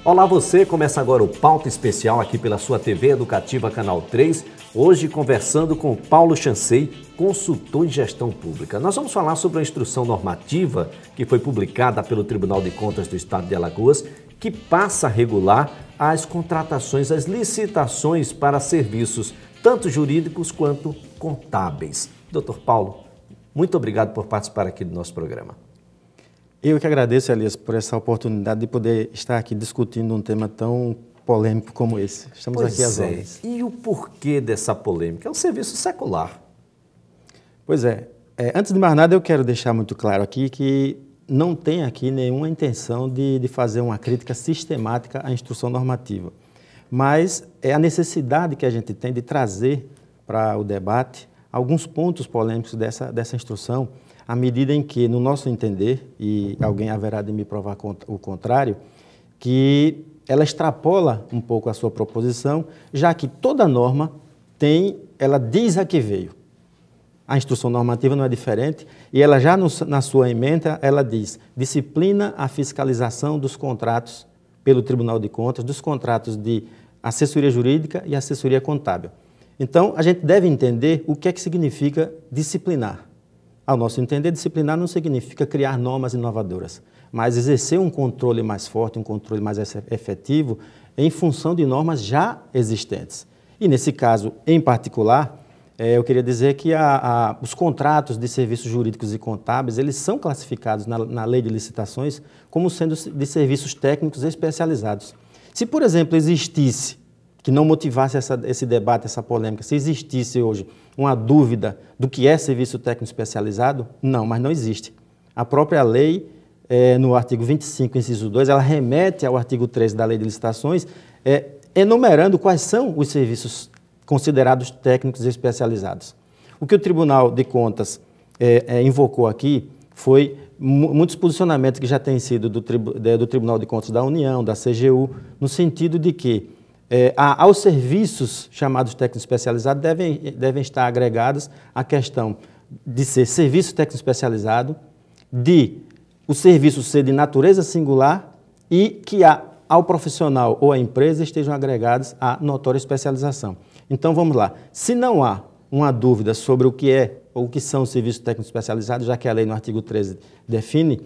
Olá você, começa agora o Pauta Especial aqui pela sua TV Educativa Canal 3, hoje conversando com Paulo Chancey, consultor em gestão pública. Nós vamos falar sobre a instrução normativa que foi publicada pelo Tribunal de Contas do Estado de Alagoas, que passa a regular as contratações, as licitações para serviços, tanto jurídicos quanto contábeis. Doutor Paulo, muito obrigado por participar aqui do nosso programa. Eu que agradeço, Elias, por essa oportunidade de poder estar aqui discutindo um tema tão polêmico como esse. Estamos aqui às ordens. E o porquê dessa polêmica? É um serviço secular. Pois é. Antes de mais nada, eu quero deixar muito claro aqui que não tem aqui nenhuma intenção de fazer uma crítica sistemática à instrução normativa. Mas é a necessidade que a gente tem de trazer para o debate alguns pontos polêmicos dessa instrução, à medida em que, no nosso entender, e alguém haverá de me provar o contrário, que ela extrapola um pouco a sua proposição, já que toda norma ela diz a que veio. A instrução normativa não é diferente, e ela já na sua ementa, ela diz, disciplina a fiscalização dos contratos pelo Tribunal de Contas, dos contratos de assessoria jurídica e assessoria contábil. Então, a gente deve entender o que é que significa disciplinar. Ao nosso entender, disciplinar não significa criar normas inovadoras, mas exercer um controle mais forte, um controle mais efetivo em função de normas já existentes. E nesse caso, em particular, eu queria dizer que os contratos de serviços jurídicos e contábeis, eles são classificados na lei de licitações como sendo de serviços técnicos especializados. Se, por exemplo, existisse, que não motivasse esse debate, essa polêmica, se existisse hoje uma dúvida do que é serviço técnico especializado, não, mas não existe. A própria lei, no artigo 25, inciso 2, ela remete ao artigo 13 da lei de licitações, enumerando quais são os serviços considerados técnicos especializados. O que o Tribunal de Contas invocou aqui foi muitos posicionamentos que já têm sido do Tribunal de Contas da União, da CGU, no sentido de que aos serviços chamados técnicos especializados devem estar agregados a questão de ser serviço técnico especializado, de o serviço ser de natureza singular e que ao profissional ou à empresa estejam agregados a notória especialização. Então, vamos lá. Se não há uma dúvida sobre o que é ou o que são os serviços técnicos especializados, já que a lei no artigo 13 define,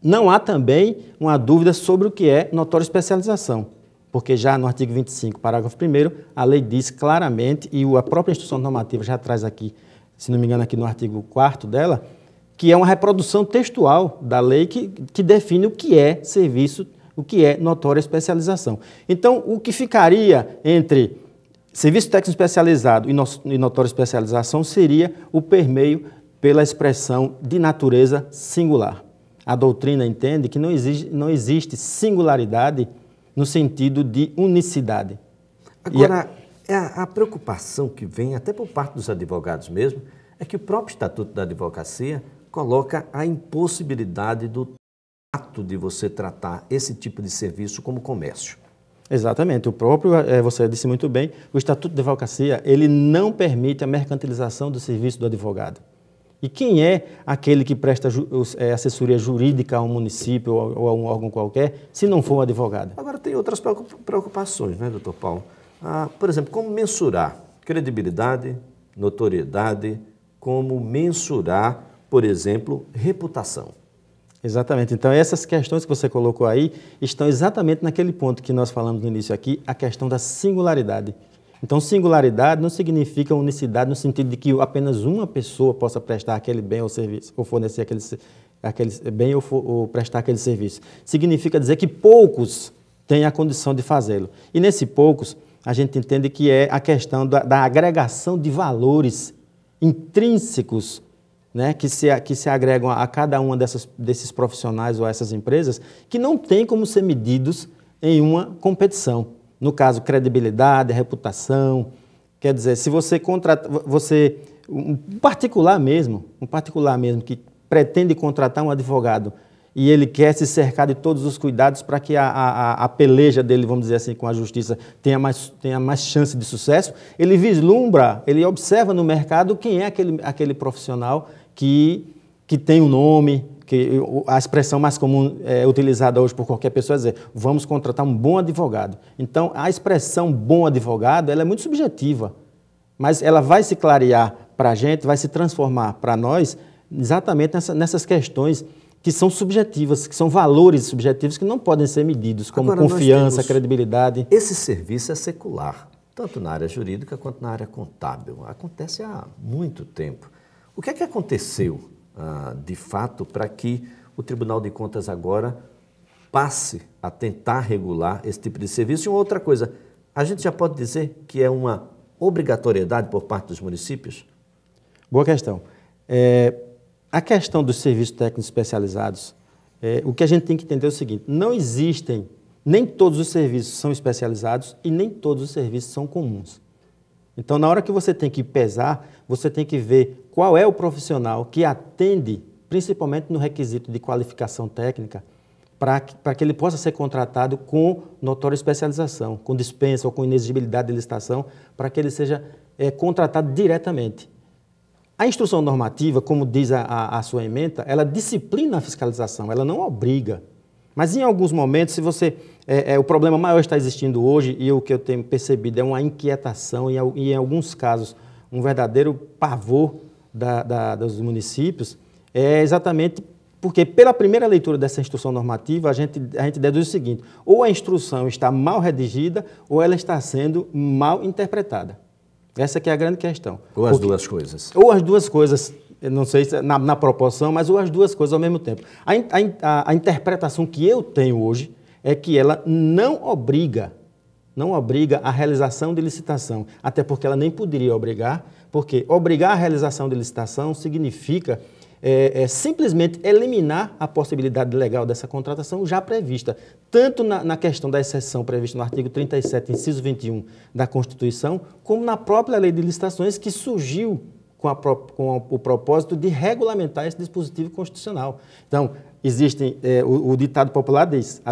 não há também uma dúvida sobre o que é notória especialização. Porque já no artigo 25, parágrafo 1º, a lei diz claramente, e a própria instrução normativa já traz aqui, se não me engano, aqui no artigo 4º dela, que é uma reprodução textual da lei que define o que é serviço, o que é notória especialização. Então, o que ficaria entre serviço técnico especializado e notória especialização seria o permeio pela expressão de natureza singular. A doutrina entende que não existe singularidade no sentido de unicidade. Agora, a preocupação que vem, até por parte dos advogados mesmo, é que o próprio Estatuto da Advocacia coloca a impossibilidade do ato de você tratar esse tipo de serviço como comércio. Exatamente. O próprio, você disse muito bem, o Estatuto da Advocacia, ele não permite a mercantilização do serviço do advogado. E quem é aquele que presta assessoria jurídica a um município ou a um órgão qualquer, se não for um advogado? Agora, tem outras preocupações, né, doutor Paulo? Por exemplo, como mensurar credibilidade, notoriedade, como mensurar, por exemplo, reputação? Exatamente. Então, essas questões que você colocou aí estão exatamente naquele ponto que nós falamos no início aqui, a questão da singularidade. Então, singularidade não significa unicidade no sentido de que apenas uma pessoa possa prestar aquele bem ou serviço, ou fornecer aquele bem ou prestar aquele serviço. Significa dizer que poucos têm a condição de fazê-lo. E nesse poucos, a gente entende que é a questão da agregação de valores intrínsecos, né, que se agregam a cada uma desses profissionais ou a essas empresas, que não tem como ser medidos em uma competição. No caso, credibilidade, reputação. Quer dizer, se você contrata, um particular mesmo que pretende contratar um advogado e ele quer se cercar de todos os cuidados para que a peleja dele, vamos dizer assim, com a justiça tenha mais chance de sucesso, ele vislumbra, ele observa no mercado quem é aquele profissional que tem um nome, que a expressão mais comum utilizada hoje por qualquer pessoa é dizer, vamos contratar um bom advogado. Então, a expressão bom advogado, ela é muito subjetiva, mas ela vai se clarear para a gente, vai se transformar para nós exatamente nessas questões que são subjetivas, que são valores subjetivos que não podem ser medidos, como agora, confiança, credibilidade. Esse serviço é secular, tanto na área jurídica quanto na área contábil. Acontece há muito tempo. O que é que aconteceu, de fato, para que o Tribunal de Contas agora passe a tentar regular esse tipo de serviço? E uma outra coisa, a gente já pode dizer que é uma obrigatoriedade por parte dos municípios? Boa questão. A questão dos serviços técnicos especializados, o que a gente tem que entender é o seguinte, não existem, nem todos os serviços são especializados e nem todos os serviços são comuns. Então, na hora que você tem que pesar, você tem que ver qual é o profissional que atende, principalmente no requisito de qualificação técnica, para que ele possa ser contratado com notória especialização, com dispensa ou com inexigibilidade de licitação, para que ele seja contratado diretamente. A instrução normativa, como diz a sua ementa, ela disciplina a fiscalização, ela não obriga. Mas em alguns momentos, se você... o problema maior está existindo hoje, e o que eu tenho percebido é uma inquietação e em alguns casos, um verdadeiro pavor dos municípios, é exatamente porque pela primeira leitura dessa instrução normativa, a gente deduz o seguinte, ou a instrução está mal redigida, ou ela está sendo mal interpretada. Essa que é a grande questão. Ou as duas coisas. Ou as duas coisas, eu não sei se na proporção, mas ou as duas coisas ao mesmo tempo. A interpretação que eu tenho hoje é que ela não obriga a realização de licitação, até porque ela nem poderia obrigar, porque obrigar a realização de licitação significa simplesmente eliminar a possibilidade legal dessa contratação já prevista, tanto na questão da exceção prevista no artigo 37, inciso 21 da Constituição, como na própria lei de licitações que surgiu com o propósito de regulamentar esse dispositivo constitucional. Então, existem, o ditado popular diz,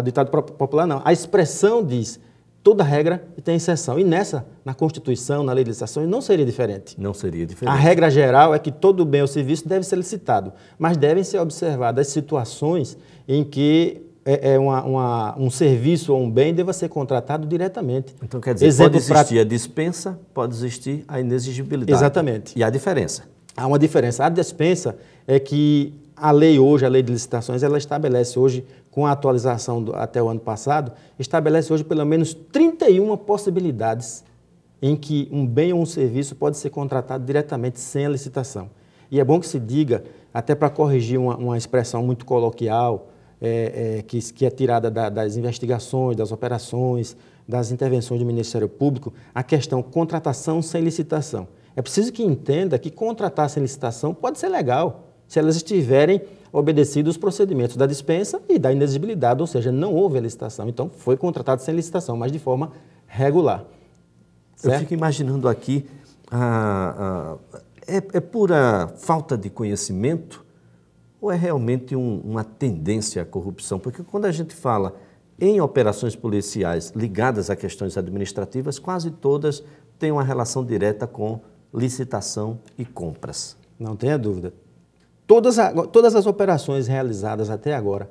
a expressão diz, toda regra tem exceção. E na Constituição, na lei de licitações, não seria diferente. Não seria diferente. A regra geral é que todo bem ou serviço deve ser licitado, mas devem ser observadas situações em que um serviço ou um bem deva ser contratado diretamente. Então, quer dizer, pode existir a dispensa, pode existir a inexigibilidade. Exatamente. E a diferença? Há uma diferença. A dispensa é que a lei hoje, a lei de licitações, ela estabelece hoje, com a atualização até o ano passado, estabelece hoje pelo menos 31 possibilidades em que um bem ou um serviço pode ser contratado diretamente sem a licitação. E é bom que se diga, até para corrigir uma expressão muito coloquial, que é tirada das investigações, das operações, das intervenções do Ministério Público, a questão contratação sem licitação. É preciso que entenda que contratar sem licitação pode ser legal, se elas estiverem obedecidos os procedimentos da dispensa e da inexigibilidade, ou seja, não houve a licitação. Então, foi contratado sem licitação, mas de forma regular. Certo? Eu fico imaginando aqui, é pura falta de conhecimento ou é realmente uma tendência à corrupção? Porque quando a gente fala em operações policiais ligadas a questões administrativas, quase todas têm uma relação direta com licitação e compras. Não tenha dúvida. Todas as operações realizadas até agora,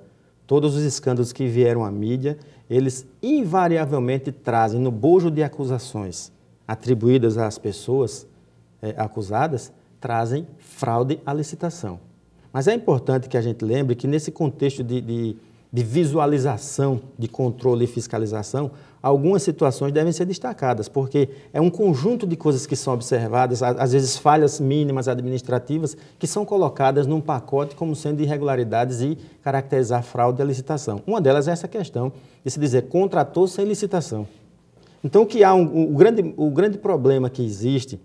todos os escândalos que vieram à mídia, eles invariavelmente trazem no bojo de acusações atribuídas às pessoas acusadas, trazem fraude à licitação. Mas é importante que a gente lembre que nesse contexto de visualização, de controle e fiscalização, algumas situações devem ser destacadas, porque é um conjunto de coisas que são observadas, às vezes falhas mínimas administrativas, que são colocadas num pacote como sendo irregularidades e caracterizar fraude à licitação. Uma delas é essa questão de se dizer contratou sem licitação. Então, que há o grande problema que existe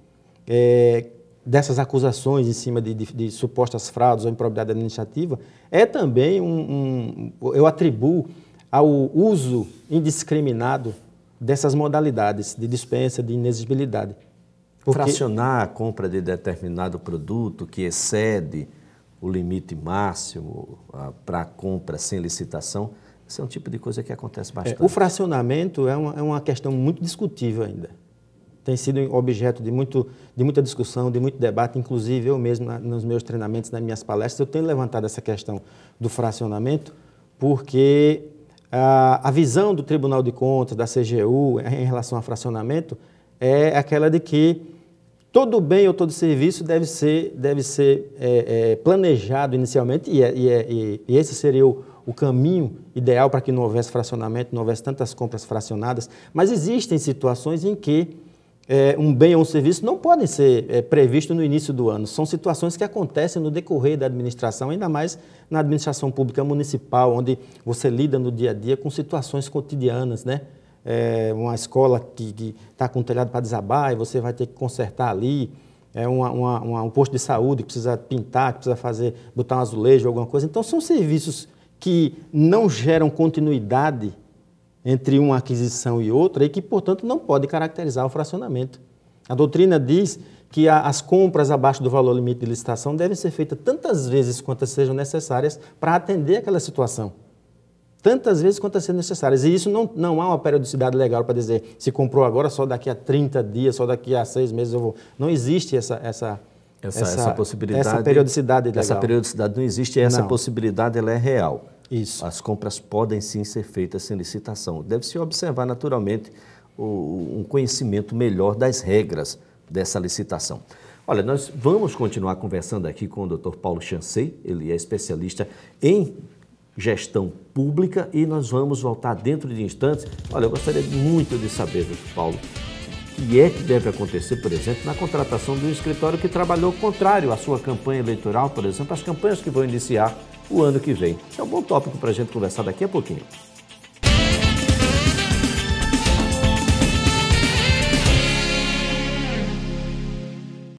dessas acusações em cima de supostas fraudes ou improbidade administrativa é também eu atribuo ao uso indiscriminado dessas modalidades de dispensa, de inexigibilidade. Fracionar a compra de determinado produto que excede o limite máximo para a compra sem licitação, esse é um tipo de coisa que acontece bastante. O fracionamento é uma questão muito discutível ainda. tem sido objeto de muita discussão, de muito debate, inclusive eu mesmo, nos meus treinamentos, nas minhas palestras, eu tenho levantado essa questão do fracionamento, porque a visão do Tribunal de Contas, da CGU, em relação ao fracionamento, é aquela de que todo bem ou todo serviço deve ser planejado inicialmente, e esse seria o caminho ideal para que não houvesse fracionamento, não houvesse tantas compras fracionadas, mas existem situações em que um bem ou um serviço não podem ser previstos no início do ano. São situações que acontecem no decorrer da administração, ainda mais na administração pública municipal, onde você lida no dia a dia com situações cotidianas, né? Uma escola que está com o telhado para desabar e você vai ter que consertar ali, um posto de saúde que precisa pintar, que precisa botar um azulejo, alguma coisa. Então, são serviços que não geram continuidade entre uma aquisição e outra e que, portanto, não pode caracterizar o fracionamento. A doutrina diz que as compras abaixo do valor limite de licitação devem ser feitas tantas vezes quantas sejam necessárias para atender aquela situação. Tantas vezes quantas sejam necessárias. E isso não há uma periodicidade legal para dizer se comprou agora, só daqui a 30 dias, só daqui a 6 meses eu vou. Não existe essa possibilidade. Essa periodicidade legal. Essa periodicidade não existe e essa possibilidade ela é real. Isso. As compras podem sim ser feitas sem licitação. Deve-se observar naturalmente um conhecimento melhor das regras dessa licitação. Olha, nós vamos continuar conversando aqui com o Dr. Paulo Chancey, ele é especialista em gestão pública e nós vamos voltar dentro de instantes. Olha, eu gostaria muito de saber, Dr. Paulo, o que é que deve acontecer, por exemplo, na contratação de um escritório que trabalhou contrário à sua campanha eleitoral, por exemplo, as campanhas que vão iniciar o ano que vem. É um bom tópico para a gente conversar daqui a pouquinho.